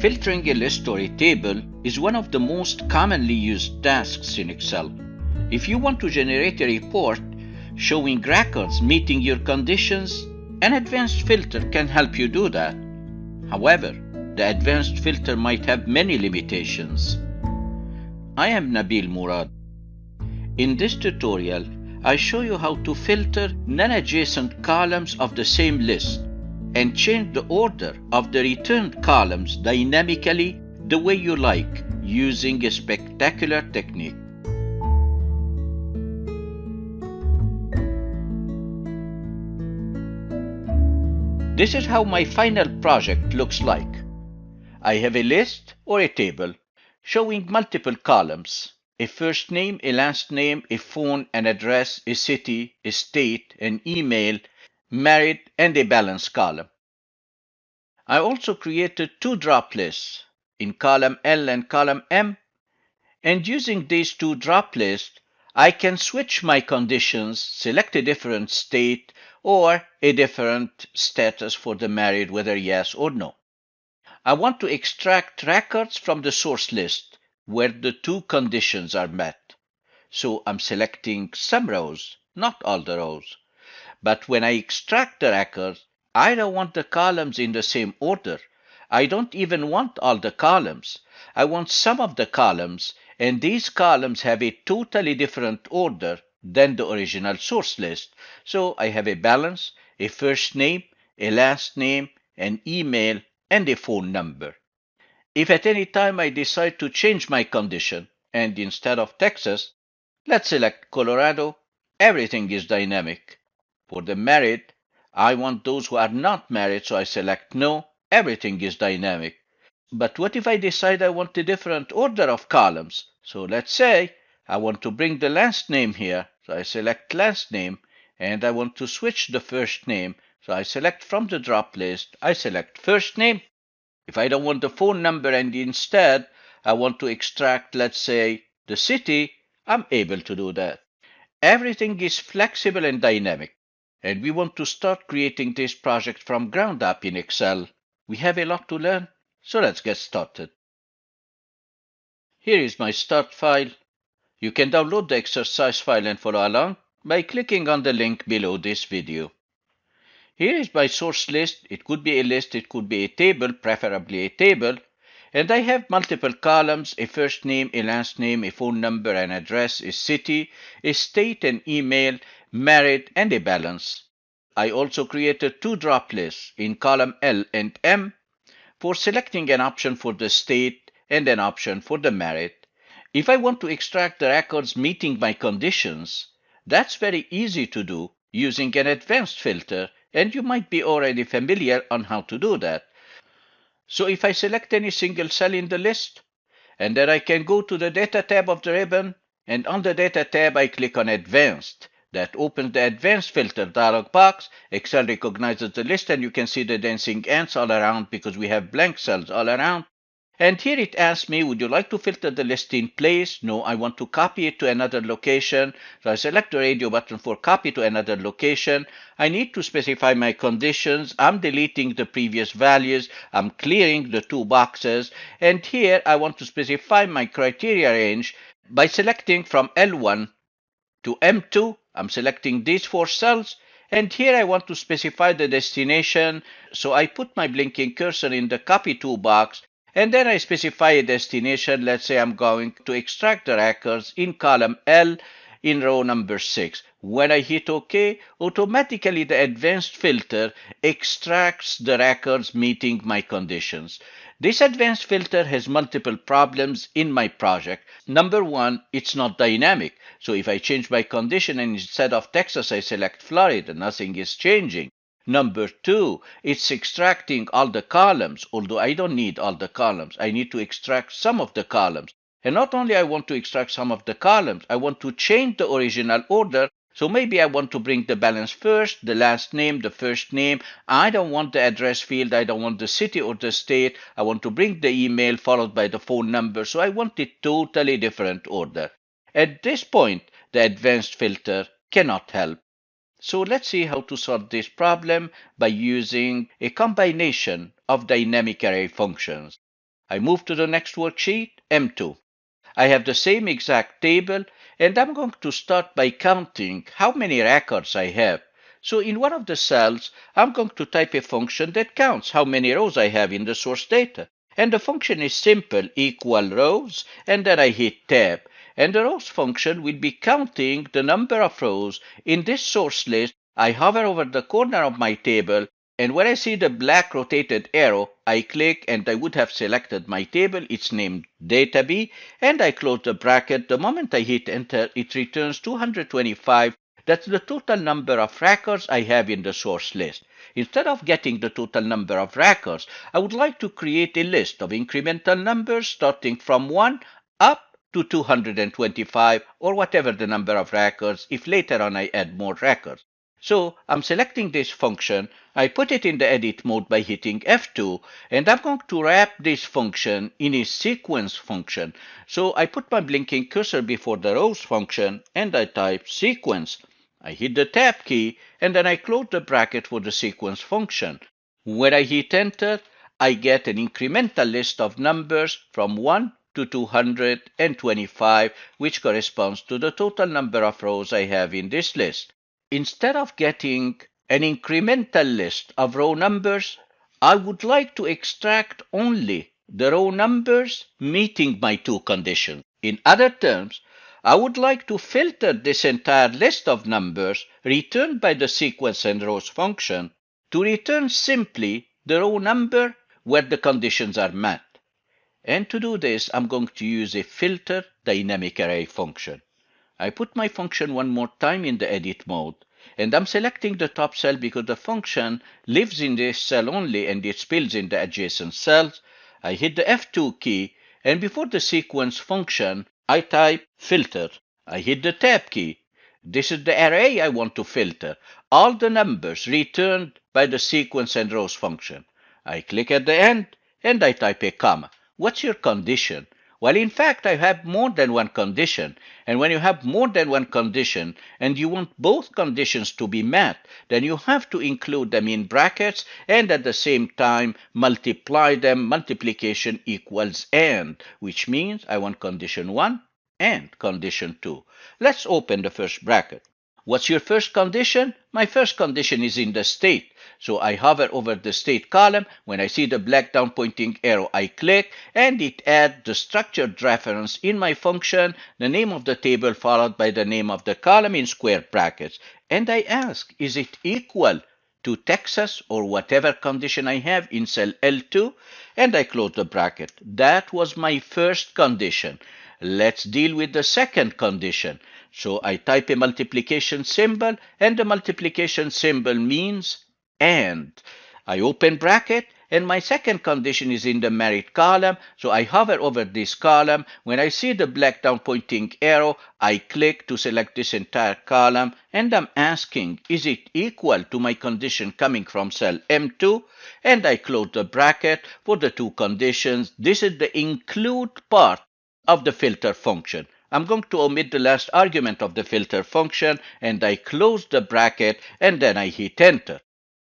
Filtering a list or a table is one of the most commonly used tasks in Excel. If you want to generate a report showing records meeting your conditions, an advanced filter can help you do that. However, the advanced filter might have many limitations. I am Nabil Murad. In this tutorial, I show you how to filter non-adjacent columns of the same list and change the order of the returned columns dynamically the way you like using a spectacular technique. This is how my final project looks like. I have a list or a table showing multiple columns: a first name, a last name, a phone, an address, a city, a state, an email, married, and a balance column. I also created two drop lists in column L and column M, and using these two drop lists, I can switch my conditions, select a different state or a different status for the married, whether yes or no. I want to extract records from the source list where the two conditions are met. So I'm selecting some rows, not all the rows. But when I extract the records, I don't want the columns in the same order. I don't even want all the columns. I want some of the columns, and these columns have a totally different order than the original source list. So I have a balance, a first name, a last name, an email, and a phone number. If at any time I decide to change my condition, and instead of Texas, let's select Colorado, everything is dynamic. For the married, I want those who are not married, so I select no, everything is dynamic. But what if I decide I want a different order of columns? So let's say I want to bring the last name here, so I select last name, and I want to switch the first name, so I select from the drop list, I select first name. If I don't want the phone number and instead I want to extract, let's say, the city, I'm able to do that. Everything is flexible and dynamic, and we want to start creating this project from ground up in Excel. We have a lot to learn, so let's get started. Here is my start file. You can download the exercise file and follow along by clicking on the link below this video. Here is my source list. It could be a list, it could be a table, preferably a table. And I have multiple columns: a first name, a last name, a phone number, an address, a city, a state, an email, married, and a balance. I also created two drop lists in column L and M for selecting an option for the state and an option for the married. If I want to extract the records meeting my conditions, that's very easy to do using an advanced filter, and you might be already familiar on how to do that. So if I select any single cell in the list, and then I can go to the Data tab of the ribbon, and on the Data tab I click on Advanced. That opens the Advanced Filter dialog box. Excel recognizes the list, and you can see the dancing ants all around because we have blank cells all around. And here it asks me, would you like to filter the list in place? No, I want to copy it to another location. So I select the radio button for copy to another location. I need to specify my conditions. I'm deleting the previous values. I'm clearing the two boxes. And here I want to specify my criteria range by selecting from L1 to M2. I'm selecting these four cells. And here I want to specify the destination. So I put my blinking cursor in the copy to box. And then I specify a destination. Let's say I'm going to extract the records in column L in row number 6. When I hit OK, automatically the advanced filter extracts the records meeting my conditions. This advanced filter has multiple problems in my project. Number one, it's not dynamic. So if I change my condition and instead of Texas I select Florida, nothing is changing. Number two, it's extracting all the columns, although I don't need all the columns. I need to extract some of the columns. And not only I want to extract some of the columns, I want to change the original order. So maybe I want to bring the balance first, the last name, the first name. I don't want the address field. I don't want the city or the state. I want to bring the email followed by the phone number. So I want a totally different order. At this point, the advanced filter cannot help. So let's see how to solve this problem by using a combination of dynamic array functions. I move to the next worksheet, M2. I have the same exact table, and I'm going to start by counting how many records I have. So in one of the cells, I'm going to type a function that counts how many rows I have in the source data. And the function is simple, equal rows, and then I hit tab. And the rows function will be counting the number of rows in this source list. I hover over the corner of my table, and when I see the black rotated arrow, I click and I would have selected my table. It's named Data B, and I close the bracket. The moment I hit enter, it returns 225. That's the total number of records I have in the source list. Instead of getting the total number of records, I would like to create a list of incremental numbers starting from 1 up to 225, or whatever the number of records if later on I add more records. So I'm selecting this function, I put it in the edit mode by hitting F2, and I'm going to wrap this function in a sequence function. So I put my blinking cursor before the rows function, and I type sequence. I hit the tab key, and then I close the bracket for the sequence function. When I hit enter, I get an incremental list of numbers from 1 to 225, which corresponds to the total number of rows I have in this list. Instead of getting an incremental list of row numbers, I would like to extract only the row numbers meeting my two conditions. In other terms, I would like to filter this entire list of numbers returned by the sequence and rows function to return simply the row number where the conditions are met. And to do this, I'm going to use a filter dynamic array function. I put my function one more time in the edit mode, and I'm selecting the top cell because the function lives in this cell only and it spills in the adjacent cells. I hit the F2 key, and before the sequence function, I type filter. I hit the tab key. This is the array I want to filter, all the numbers returned by the sequence and rows function. I click at the end, and I type a comma. What's your condition? Well, in fact, I have more than one condition. And when you have more than one condition and you want both conditions to be met, then you have to include them in brackets and at the same time multiply them. Multiplication equals AND, which means I want condition 1 and condition 2. Let's open the first bracket. What's your first condition? My first condition is in the state. So I hover over the state column. When I see the black down pointing arrow, I click, and it adds the structured reference in my function, the name of the table followed by the name of the column in square brackets. And I ask, is it equal to Texas or whatever condition I have in cell L2? And I close the bracket. That was my first condition. Let's deal with the second condition. So I type a multiplication symbol, and the multiplication symbol means AND. I open bracket, and my second condition is in the merit column, so I hover over this column. When I see the black down pointing arrow, I click to select this entire column, and I'm asking, is it equal to my condition coming from cell M2? And I close the bracket for the two conditions. This is the include part of the filter function. I'm going to omit the last argument of the filter function, and I close the bracket, and then I hit enter.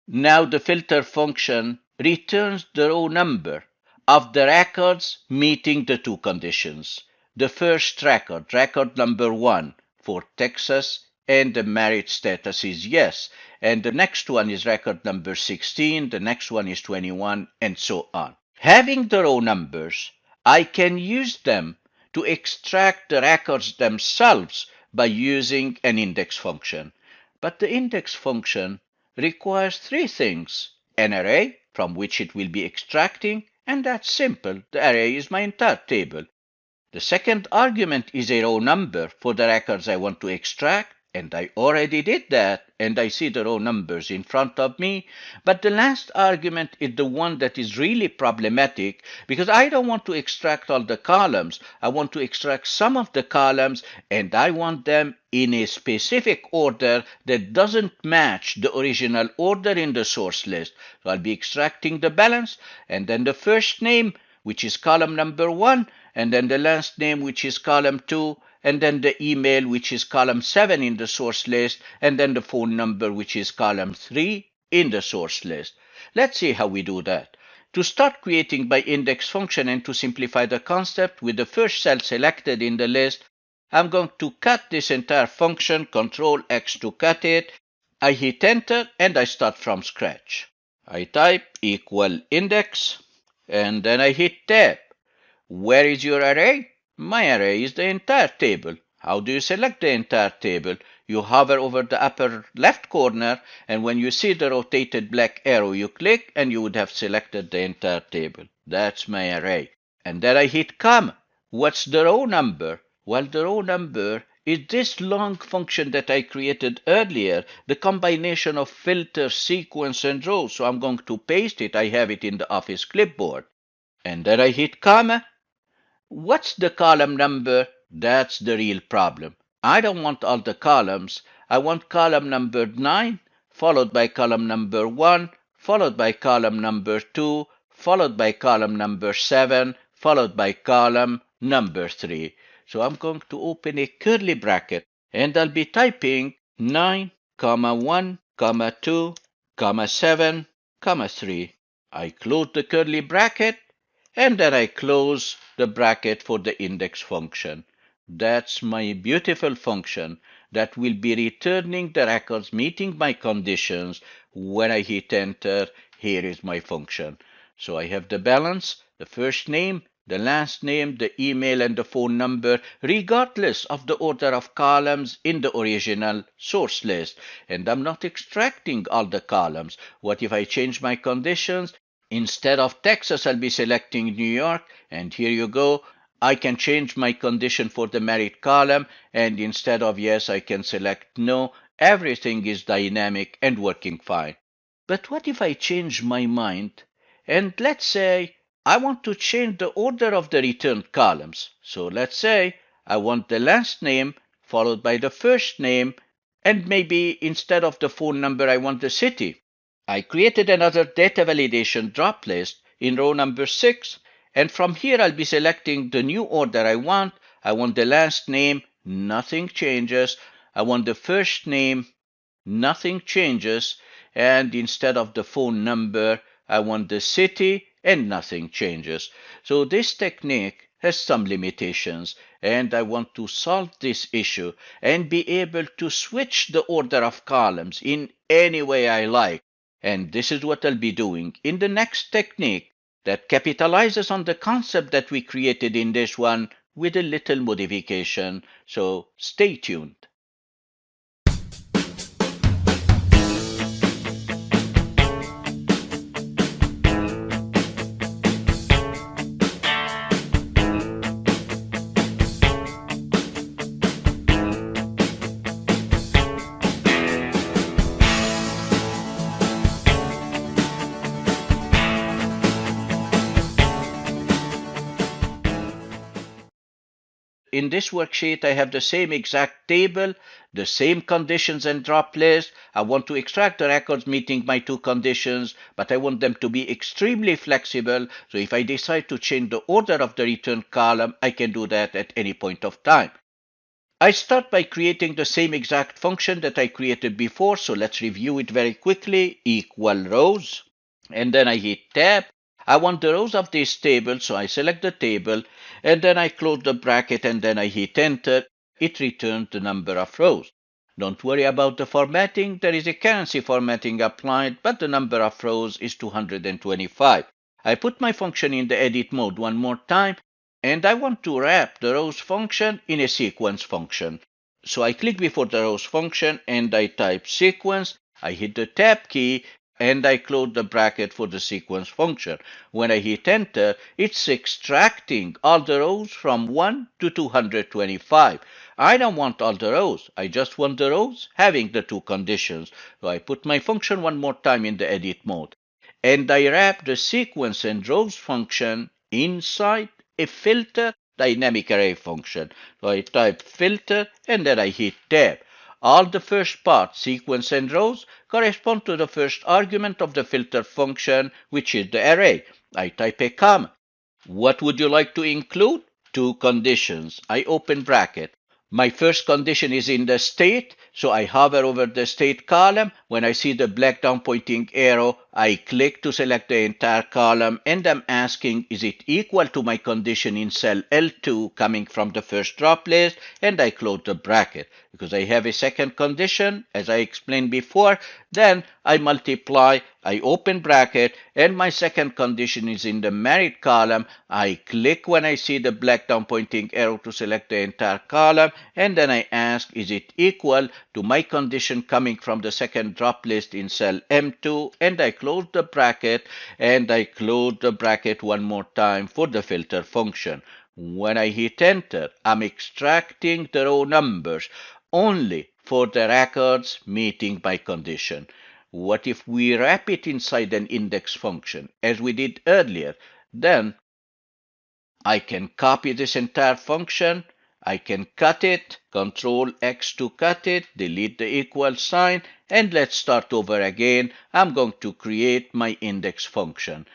Now the filter function returns the row number of the records meeting the two conditions. The first record, record number 1 for Texas, and the merit status is yes. And the next one is record number 16, the next one is 21, and so on. Having the row numbers, I can use them to extract the records themselves by using an index function. But the index function requires three things: an array from which it will be extracting, and that's simple. The array is my entire table. The second argument is a row number for the records I want to extract, and I already did that, and I see the row numbers in front of me. But the last argument is the one that is really problematic, because I don't want to extract all the columns. I want to extract some of the columns, and I want them in a specific order that doesn't match the original order in the source list. So I'll be extracting the balance, and then the first name, which is column number 1, and then the last name, which is column 2, and then the email, which is column 7 in the source list, and then the phone number, which is column 3 in the source list. Let's see how we do that. To start creating by index function and to simplify the concept, with the first cell selected in the list, I'm going to cut this entire function, Control X to cut it. I hit enter and I start from scratch. I type equal index and then I hit tab. Where is your array? My array is the entire table. How do you select the entire table? You hover over the upper left corner, and when you see the rotated black arrow, you click and you would have selected the entire table. That's my array. And then I hit comma. What's the row number? Well, the row number is this long function that I created earlier, the combination of filter, sequence, and rows. So I'm going to paste it. I have it in the Office clipboard. And then I hit comma. What's the column number? That's the real problem. I don't want all the columns. I want column number 9, followed by column number 1, followed by column number 2, followed by column number 7, followed by column number 3. So I'm going to open a curly bracket and I'll be typing 9, 1, 2, 7, 3. I close the curly bracket and then I close the bracket for the index function. That's my beautiful function that will be returning the records meeting my conditions. When I hit enter, here is my function. So I have the balance, the first name, the last name, the email, and the phone number, regardless of the order of columns in the original source list. And I'm not extracting all the columns. What if I change my conditions? Instead of Texas, I'll be selecting New York, and here you go. I can change my condition for the married column, and instead of yes, I can select no. Everything is dynamic and working fine. But what if I change my mind? And let's say I want to change the order of the returned columns. So let's say I want the last name followed by the first name, and maybe instead of the phone number, I want the city. I created another data validation drop list in row number 6, and from here I'll be selecting the new order I want. I want the last name, nothing changes. I want the first name, nothing changes. And instead of the phone number, I want the city, and nothing changes. So this technique has some limitations, and I want to solve this issue and be able to switch the order of columns in any way I like. And this is what I'll be doing in the next technique that capitalizes on the concept that we created in this one with a little modification. So stay tuned. In this worksheet, I have the same exact table, the same conditions and drop list. I want to extract the records meeting my two conditions, but I want them to be extremely flexible. So if I decide to change the order of the return column, I can do that at any point of time. I start by creating the same exact function that I created before. So let's review it very quickly. Equal rows. And then I hit tab. I want the rows of this table, so I select the table, and then I close the bracket, and then I hit enter. It returns the number of rows. Don't worry about the formatting. There is a currency formatting applied, but the number of rows is 225. I put my function in the edit mode one more time, and I want to wrap the rows function in a sequence function. So I click before the rows function, and I type sequence. I hit the tab key, and I close the bracket for the sequence function. When I hit enter, it's extracting all the rows from 1 to 225. I don't want all the rows. I just want the rows having the two conditions. So I put my function one more time in the edit mode. And I wrap the sequence and rows function inside a filter dynamic array function. So I type filter and then I hit tab. All the first part, sequence and rows, correspond to the first argument of the filter function, which is the array. I type a comma. What would you like to include? Two conditions. I open bracket. My first condition is in the state, so I hover over the state column. When I see the black down pointing arrow, I click to select the entire column, and I'm asking, is it equal to my condition in cell L2 coming from the first drop list, and I close the bracket. Because I have a second condition, as I explained before, then I multiply, I open bracket, and my second condition is in the married column. I click when I see the black down pointing arrow to select the entire column, and then I ask, is it equal to my condition coming from the second drop list in cell M2, and I close the bracket, and I close the bracket one more time for the filter function. When I hit enter, I'm extracting the raw numbers only for the records meeting my condition. What if we wrap it inside an index function, as we did earlier? Then I can copy this entire function, I can cut it, Control X to cut it, delete the equal sign, and let's start over again. I'm going to create my index function.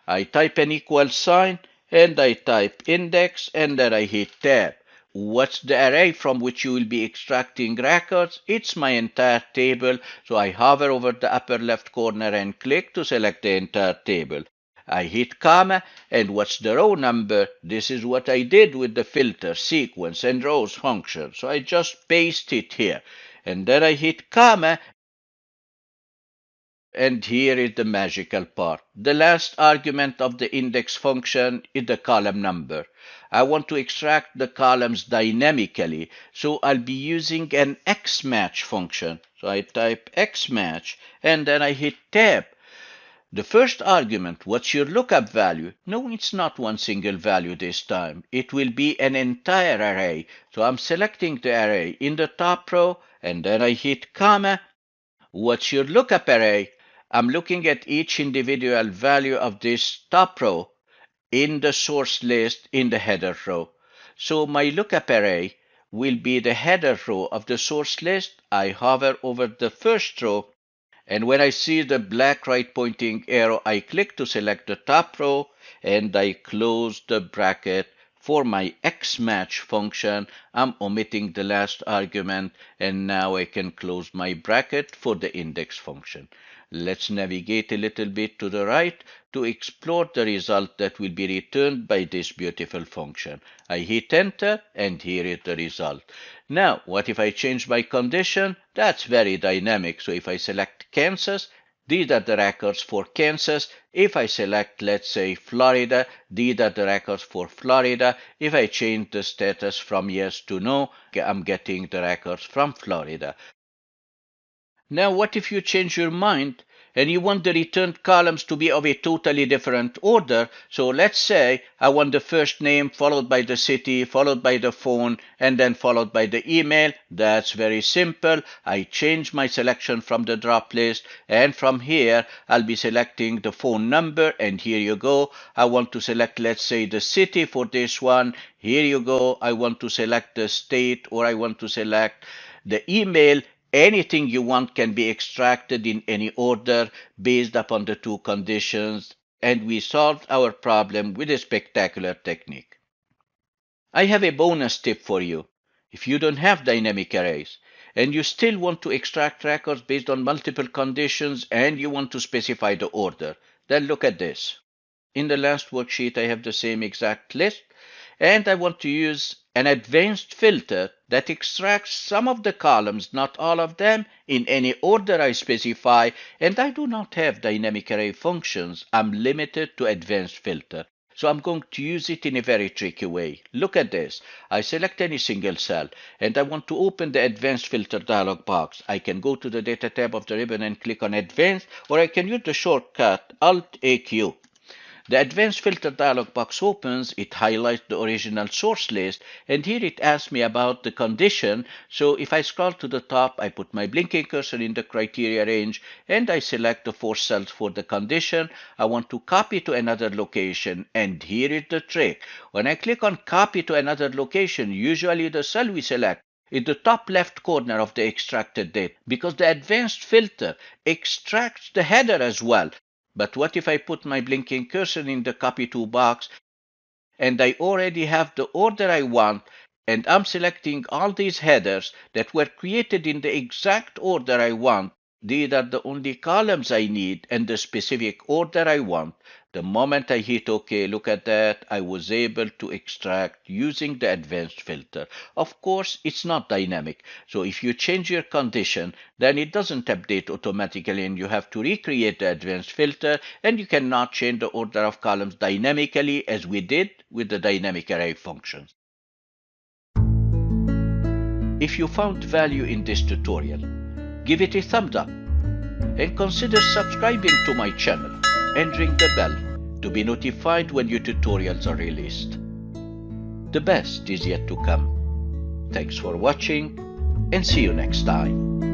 I type an equal sign, and I type index, and then I hit tab. What's the array from which you will be extracting records? It's my entire table, so I hover over the upper left corner and click to select the entire table. I hit comma, and what's the row number? This is what I did with the filter, sequence, and rows function. So I just paste it here. And then I hit comma, and here is the magical part. The last argument of the index function is the column number. I want to extract the columns dynamically, so I'll be using an xmatch function. So I type xmatch, and then I hit tab. The first argument, what's your lookup value? No, it's not one single value this time. It will be an entire array. So I'm selecting the array in the top row, and then I hit comma. What's your lookup array? I'm looking at each individual value of this top row in the source list in the header row. So my lookup array will be the header row of the source list. I hover over the first row, and when I see the black right pointing arrow, I click to select the top row, and I close the bracket. For my xmatch function, I'm omitting the last argument, and now I can close my bracket for the index function. Let's navigate a little bit to the right to explore the result that will be returned by this beautiful function. I hit enter, and here is the result. Now, what if I change my condition? That's very dynamic. So if I select Kansas, these are the records for Kansas. If I select, let's say, Florida, these are the records for Florida. If I change the status from yes to no, I'm getting the records from Florida. Now, what if you change your mind and you want the returned columns to be of a totally different order? So let's say I want the first name followed by the city, followed by the phone, and then followed by the email. That's very simple. I change my selection from the drop list, and from here I'll be selecting the phone number, and here you go. I want to select, let's say, the city for this one. Here you go. I want to select the state, or I want to select the email. Anything you want can be extracted in any order based upon the two conditions, and we solved our problem with a spectacular technique. I have a bonus tip for you. If you don't have dynamic arrays and you still want to extract records based on multiple conditions and you want to specify the order, then look at this. In the last worksheet, I have the same exact list, and I want to use an advanced filter that extracts some of the columns, not all of them, in any order I specify, and I do not have dynamic array functions. I'm limited to advanced filter. So I'm going to use it in a very tricky way. Look at this. I select any single cell, and I want to open the Advanced Filter dialog box. I can go to the Data tab of the ribbon and click on Advanced, or I can use the shortcut Alt-AQ. The Advanced Filter dialog box opens, it highlights the original source list, and here it asks me about the condition. So if I scroll to the top, I put my blinking cursor in the criteria range, and I select the 4 cells for the condition. I want to copy to another location, and here is the trick. When I click on copy to another location, usually the cell we select in the top left corner of the extracted data, because the advanced filter extracts the header as well. But what if I put my blinking cursor in the copy to box and I already have the order I want? And I'm selecting all these headers that were created in the exact order I want. These are the only columns I need and the specific order I want. The moment I hit OK, look at that, I was able to extract using the advanced filter. Of course, it's not dynamic, so if you change your condition, then it doesn't update automatically and you have to recreate the advanced filter, and you cannot change the order of columns dynamically as we did with the dynamic array functions. If you found value in this tutorial, give it a thumbs up and consider subscribing to my channel and ring the bell to be notified when new tutorials are released. The best is yet to come. Thanks for watching and see you next time.